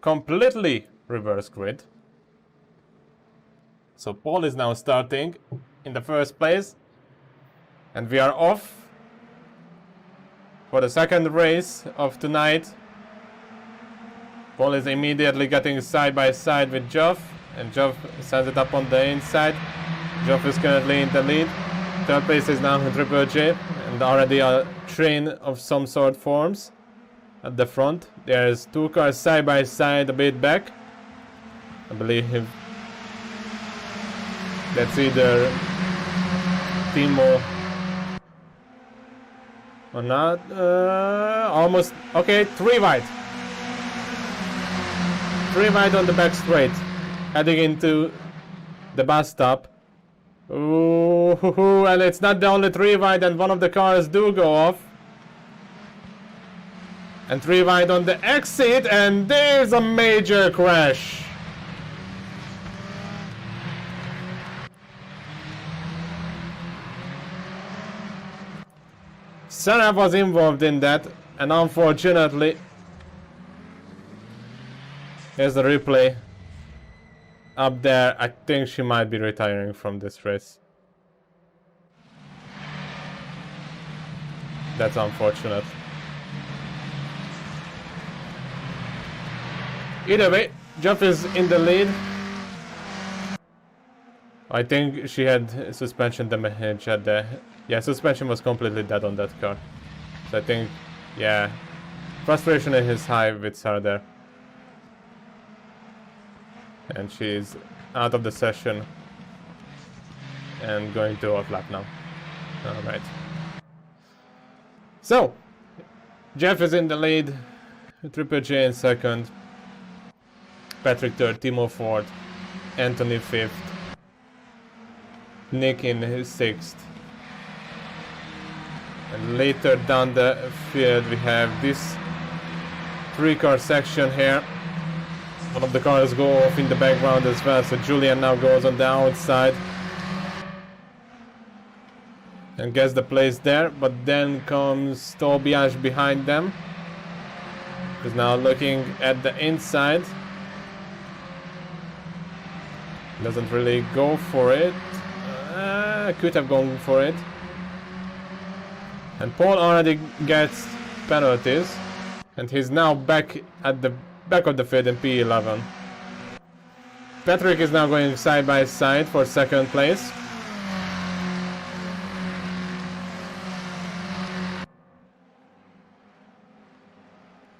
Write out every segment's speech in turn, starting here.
completely reverse grid. So Paul is now starting in the first place. And we are off for the second race of tonight. Paul is immediately getting side by side with Geoff. And Geoff sends it up on the inside. Geoff is currently in the lead. Third place is now Triple J. And already a train of some sort forms at the front. There's two cars side by side a bit back. I believe that's either Timo or not. Almost. Okay, 3 wide. 3 wide on the back straight. Heading into the bus stop. Ooh, and it's not the only 3 wide, and one of the cars do go off. And 3 wide on the exit, and there's a major crash. Sarah was involved in that, and unfortunately, here's the replay. Up there, I think she might be retiring from this race. That's unfortunate. Either way, Geoff is in the lead. I think she had suspension damage at the... Yeah, suspension was completely dead on that car. So I think, yeah, frustration is high with Sarah there. And she's out of the session and going to off lap now. Alright. So, Geoff is in the lead, Triple J in second, Patrick third, Timo fourth, Anthony fifth, Nick in sixth. And later down the field we have this 3-car section here. One of the cars go off in the background as well, so Julian now goes on the outside and gets the place there, but then comes Tobias behind them. He's now looking at the inside. Doesn't really go for it. Could have gone for it. And Paul already gets penalties, and he's now back at the back of the field in P11. Patrick is now going side by side for second place.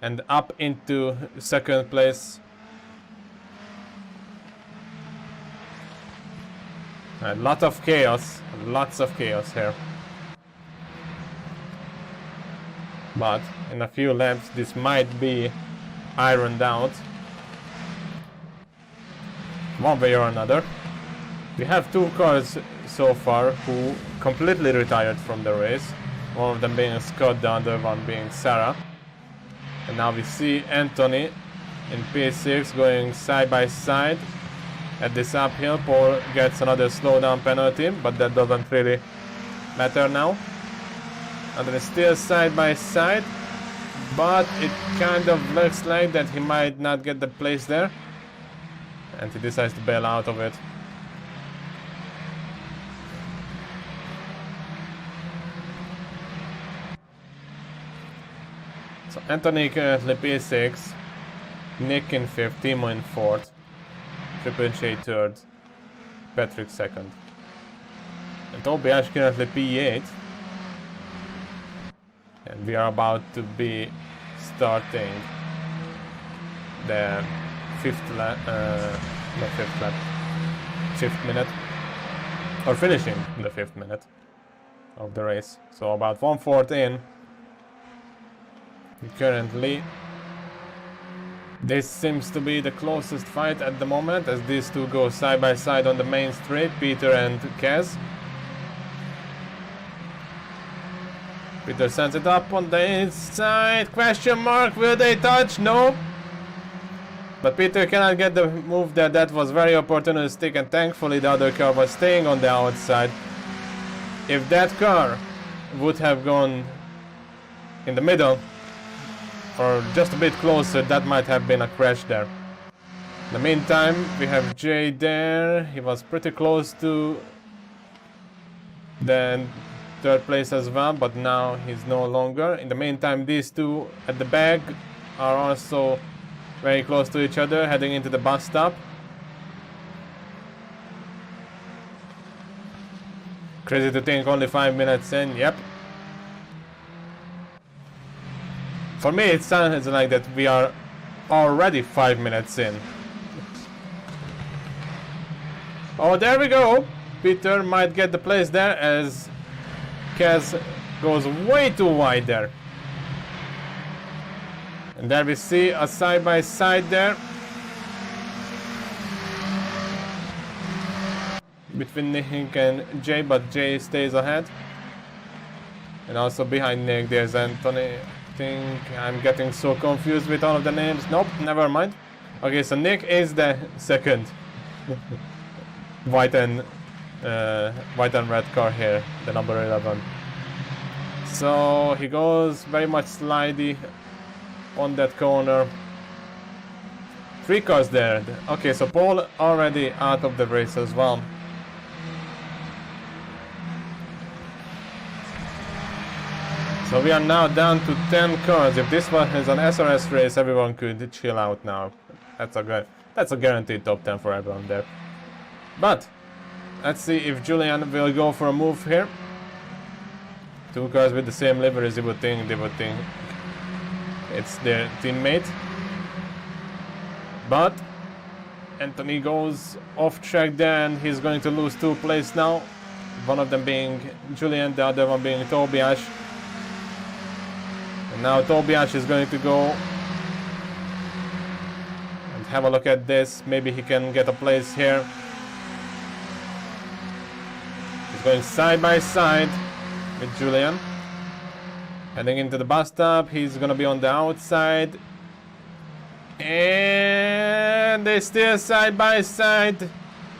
And up into second place. Lots of chaos here. But in a few laps this might be ironed out one way or another. We have 2 cars so far who completely retired from the race. One of them being Scott, the other one being Sarah. And now we see Anthony in P6 going side by side at this uphill. Paul gets another slowdown penalty, but that doesn't really matter now. And then still side by side, but it kind of looks like that he might not get the place there, and he decides to bail out of it. So Anthony currently P6, Nick in 5th, Timo in 4th, Triple J 3rd, Patrick 2nd. And Tobias currently P8. And we are about to be starting the 5th minute, or finishing the 5th minute of the race. So about 1/4 in. Currently, this seems to be the closest fight at the moment, as these two go side by side on the main straight, Peter and Kaz. Peter sends it up on the inside, question mark, will they touch? No. But Peter cannot get the move there, that was very opportunistic, and thankfully the other car was staying on the outside. If that car would have gone in the middle, or just a bit closer, that might have been a crash there. In the meantime, we have Jay there. He was pretty close to the third place as well, but now he's no longer. In the meantime, these two at the back are also very close to each other, heading into the bus stop. Crazy to think, only 5 minutes in, yep. For me, it sounds like that we are already 5 minutes in. Oh, there we go! Peter might get the place there as Kaz goes way too wide there. And there we see a side-by-side there between Nick and Jay, but Jay stays ahead. And also behind Nick there's Anthony. I think I'm getting so confused with all of the names. Nope, never mind. Okay, so Nick is the second white and red car here, the number 11. So he goes very much slidey on that corner. 3 cars there. Okay, so Paul already out of the race as well. So we are now down to 10 cars. If this was an SRS race, everyone could chill out now. That's a guaranteed top 10 for everyone there. But let's see if Julian will go for a move here. 2 cars with the same liveries, they would think it's their teammate. But Anthony goes off track there and he's going to lose 2 places now. One of them being Julian, the other one being Tobias. And now Tobias is going to go and have a look at this. Maybe he can get a place here. He's going side by side with Julian. Heading into the bus stop, he's gonna be on the outside. And they still side by side.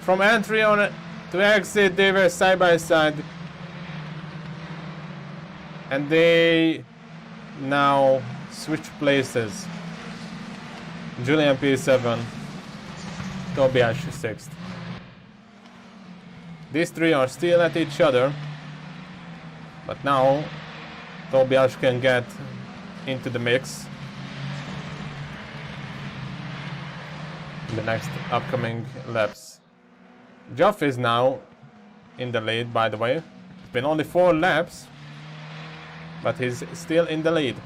From entry on to exit, they were side by side. And they now switch places. Julian P7, Tobias 6th. These 3 are still at each other, but now Tobias can get into the mix in the next upcoming laps. Geoff is now in the lead, by the way. It's been only 4 laps, but he's still in the lead.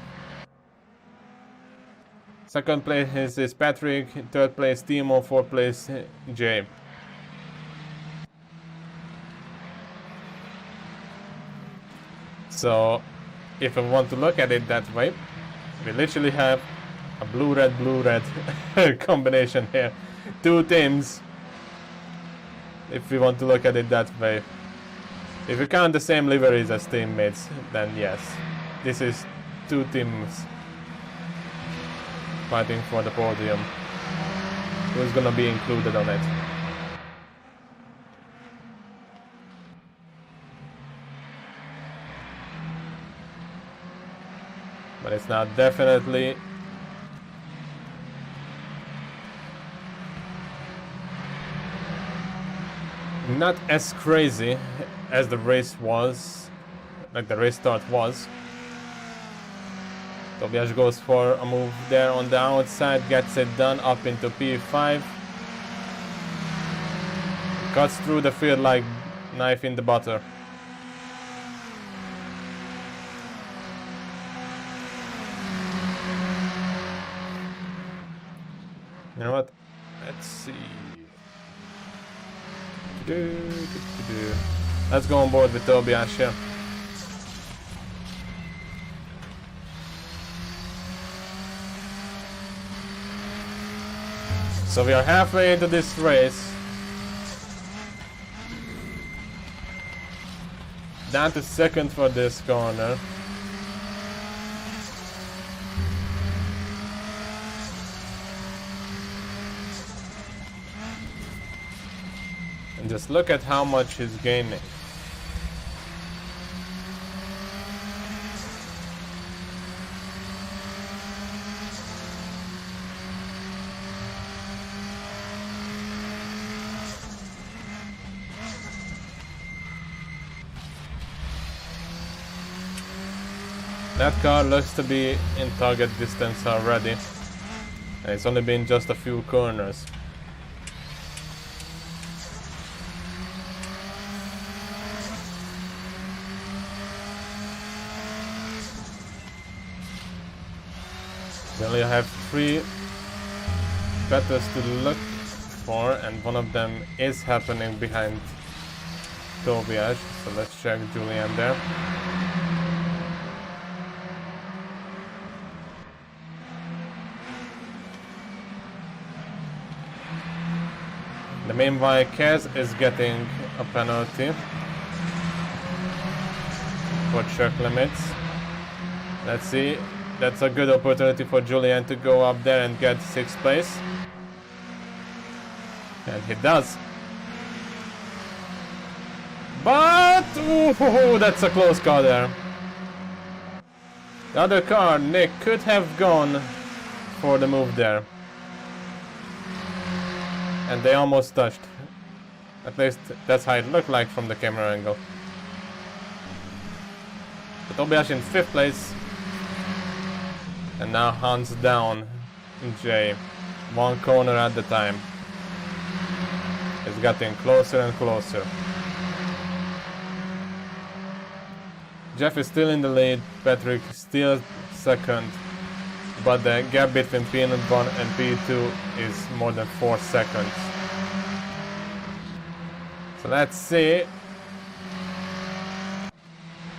Second place is Patrick, third place Timo, fourth place Jay. So, if I want to look at it that way, we literally have a blue-red combination here. 2 teams, if we want to look at it that way. If you count the same liveries as teammates, then yes, this is 2 teams fighting for the podium. Who's gonna be included on it? But it's now definitely not as crazy as the race was, like the race start was. Tobias goes for a move there on the outside, gets it done up into P5. Cuts through the field like knife in the butter. You know what? Let's see. Let's go on board with Tobias here. So we are halfway into this race. Down to second for this corner. And just look at how much he's gaining. That car looks to be in target distance already. And it's only been just a few corners. We only have 3 battles to look for, and one of them is happening behind Tobias. So let's check Julian there. The meanwhile, Kaz is getting a penalty for track limits. Let's see. That's a good opportunity for Julian to go up there and get 6th place. And he does. But ooh, that's a close call there. The other car, Nick, could have gone for the move there. And they almost touched. At least that's how it looked like from the camera angle. But Tobias in 5th place. And now hands down Jay. 1 corner at the time. It's getting closer and closer. Jeff is still in the lead, Patrick still 2nd. But the gap between P1 and P2 is more than 4 seconds. So let's see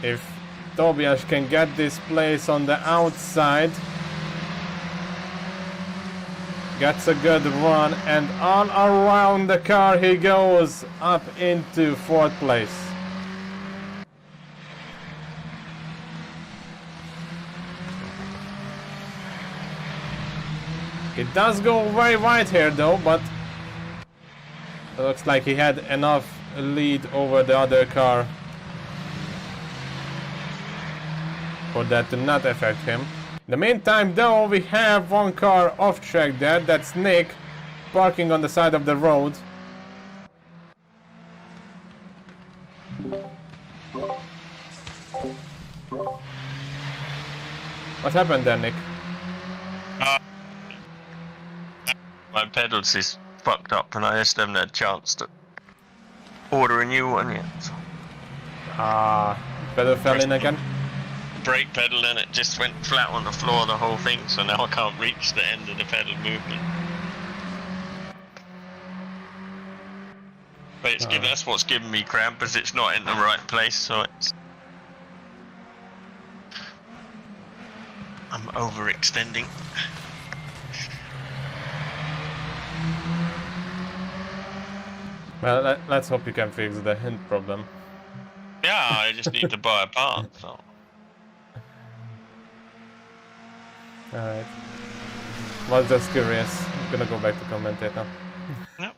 if Tobias can get this place on the outside. Gets a good run, and all around the car he goes up into 4th place. It does go very wide here though, but it looks like he had enough lead over the other car for that to not affect him. In the meantime though, we have 1 car off track there. That's Nick parking on the side of the road. What happened there, Nick? My pedals is fucked up and I just haven't had a chance to order a new one yet. So. Pedal fell in again? Brake pedal and it just went flat on the floor, the whole thing, so now I can't reach the end of the pedal movement. But it's that's what's giving me cramp, is it's not in the right place, so it's... I'm overextending. Well, let's hope you can fix the hint problem. Yeah, I just need to buy a part, so... Alright. Was just curious. I'm gonna go back to commentator. Yep.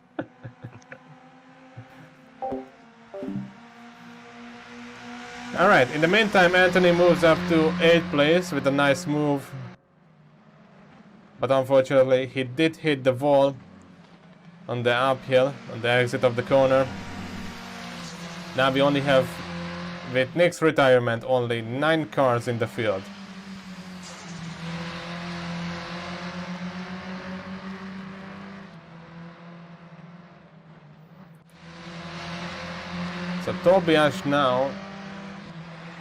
Alright, in the meantime Anthony moves up to 8th place with a nice move. But unfortunately he did hit the wall on the uphill, on the exit of the corner. Now we only have, with Nick's retirement, only 9 cars in the field. So Tobias now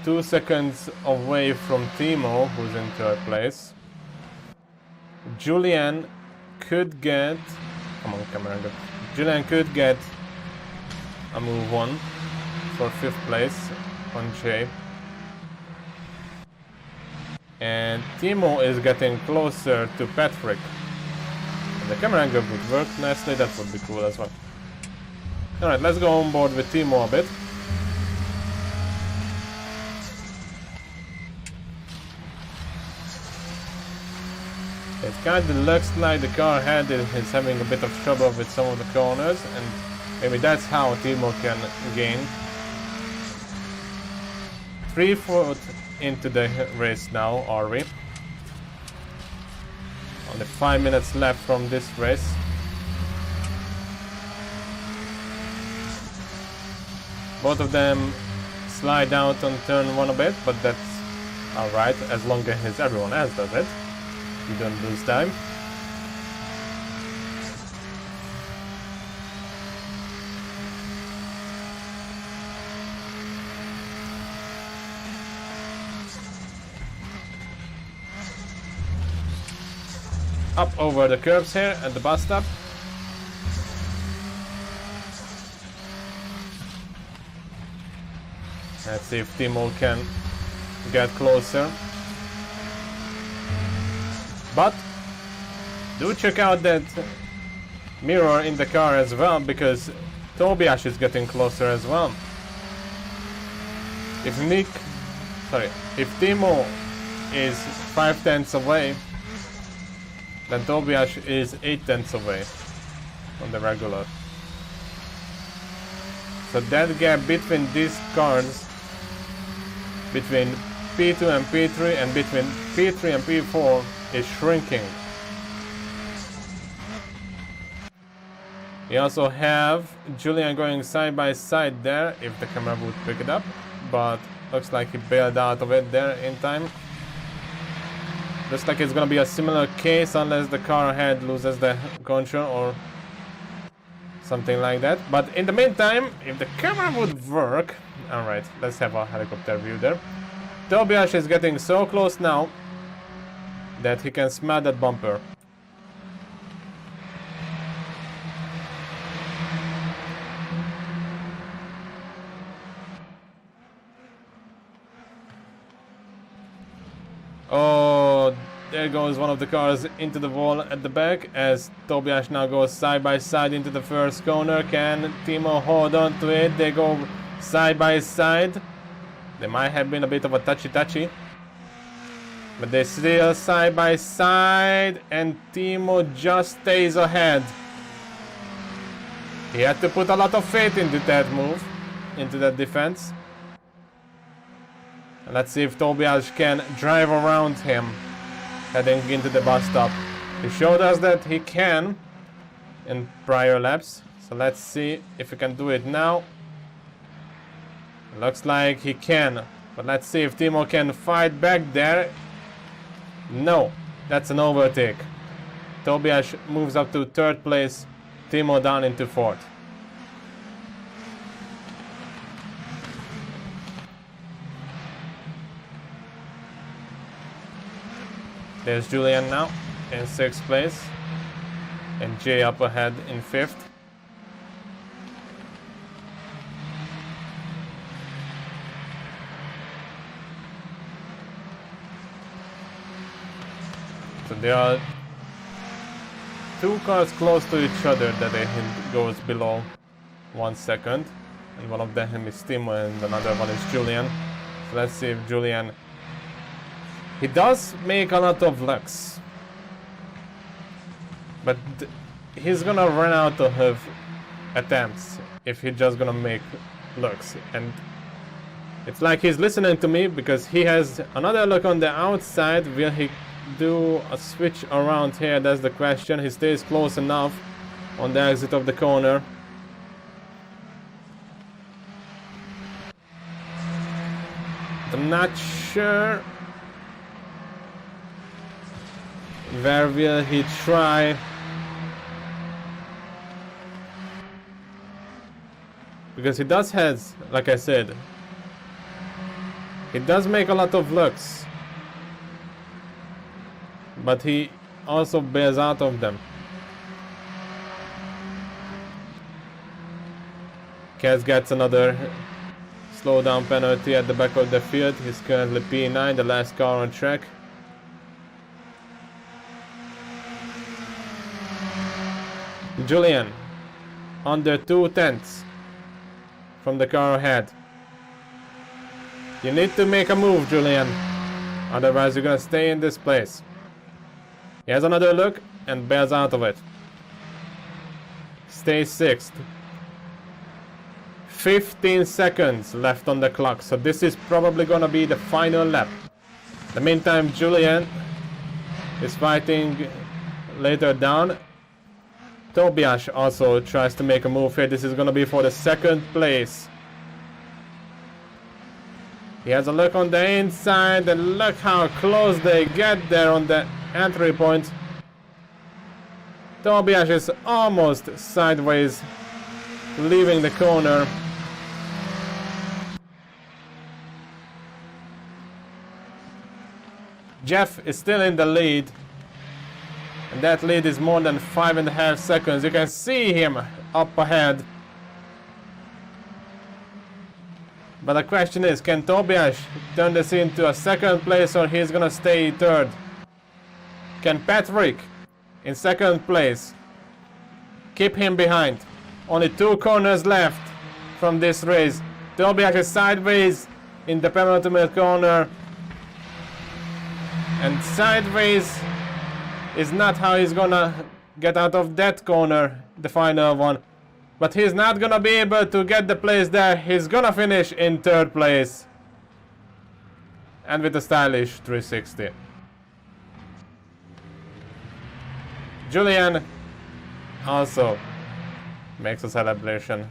2 seconds away from Timo, who's in 3rd place. Julian could get... Come on, camera. Julian could get a move on for 5th place on Jay. And Timo is getting closer to Patrick. And the camera angle would work nicely, that would be cool as well. Alright, let's go on board with Timo a bit. It kinda looks like the car head is having a bit of trouble with some of the corners, and maybe that's how Timo can gain. 3/4 into the race now, are we? Only 5 minutes left from this race. Both of them slide out on turn 1 a bit, but that's Alright, as long as everyone else does it, you don't lose time. Up over the curbs here at the bus stop. Let's see if Timo can get closer. But do check out that mirror in the car as well, because Tobias is getting closer as well. If Timo is 5/10 away, then Tobias is 8/10 away on the regular. So that gap between these cars, between P2 and P3 and between P3 and P4, is shrinking. We also have Julian going side by side there, if the camera would pick it up, but looks like he bailed out of it there in time. Looks like it's gonna be a similar case unless the car ahead loses the control or something like that. But in the meantime, if the camera would work... Alright, let's have a helicopter view there. Tobias is getting so close now that he can smell that bumper. Oh, there goes one of the cars into the wall at the back as Tobias now goes side by side into the first corner. Can Timo hold on to it? They go side by side. They might have been a bit of a touchy-touchy, but they're still side by side, and Timo just stays ahead. He had to put a lot of faith into that move, into that defense. Let's see if Tobias can drive around him heading into the bus stop. He showed us that he can in prior laps, so let's see if he can do it now. Looks like he can, but let's see if Timo can fight back there. No, that's an overtake. Tobias moves up to third place, Timo down into fourth. There's Julian now in 6th place, and Jay up ahead in 5th. So there are 2 cars close to each other that I think goes below 1 second, and one of them is Timo and another one is Julian. So let's see if Julian... He does make a lot of laps, but he's gonna run out of attempts if he's just gonna make looks. And it's like he's listening to me, because he has another look on the outside. Will he do a switch around here? That's the question. He stays close enough on the exit of the corner. I'm not sure. Where will he try? Because he does has, like I said, he does make a lot of looks, but he also bails out of them. Kaz gets another slowdown penalty at the back of the field. He's currently P9, the last car on track. Julian, under 2/10 from the car ahead. You need to make a move, Julian. Otherwise, you're gonna stay in this place. He has another look and bails out of it. Stays 6th. 15 seconds left on the clock, so this is probably gonna be the final lap. In the meantime, Julian is fighting later down. Tobias also tries to make a move here. This is gonna be for the 2nd place. He has a look on the inside, and look how close they get there on the entry point. Tobias is almost sideways, leaving the corner. Jeff is still in the lead, and that lead is more than 5.5 seconds. You can see him up ahead. But the question is, can Tobias turn this into a second place, or he's gonna stay third? Can Patrick, in second place, keep him behind? Only 2 corners left from this race. Tobias is sideways in the penultimate corner. And sideways is not how he's gonna get out of that corner, the final one. But he's not gonna be able to get the place there. He's gonna finish in third place. And with a stylish 360. Julian also makes a celebration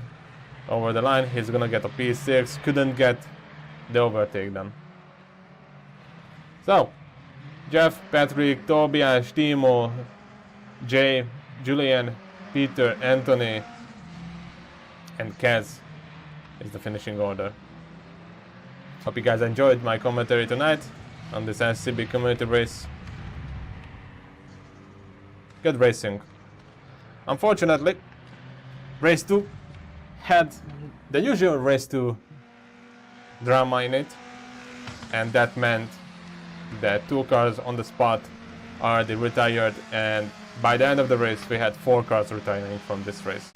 over the line. He's gonna get a P6. Couldn't get the overtake done. So, Jeff, Patrick, Tobias, Timo, Jay, Julian, Peter, Anthony, and Kaz is the finishing order. Hope you guys enjoyed my commentary tonight on this SCB community race. Good racing. Unfortunately, race 2 had the usual race 2 drama in it, and that meant that 2 cars on the spot already retired, and by the end of the race we had 4 cars retiring from this race.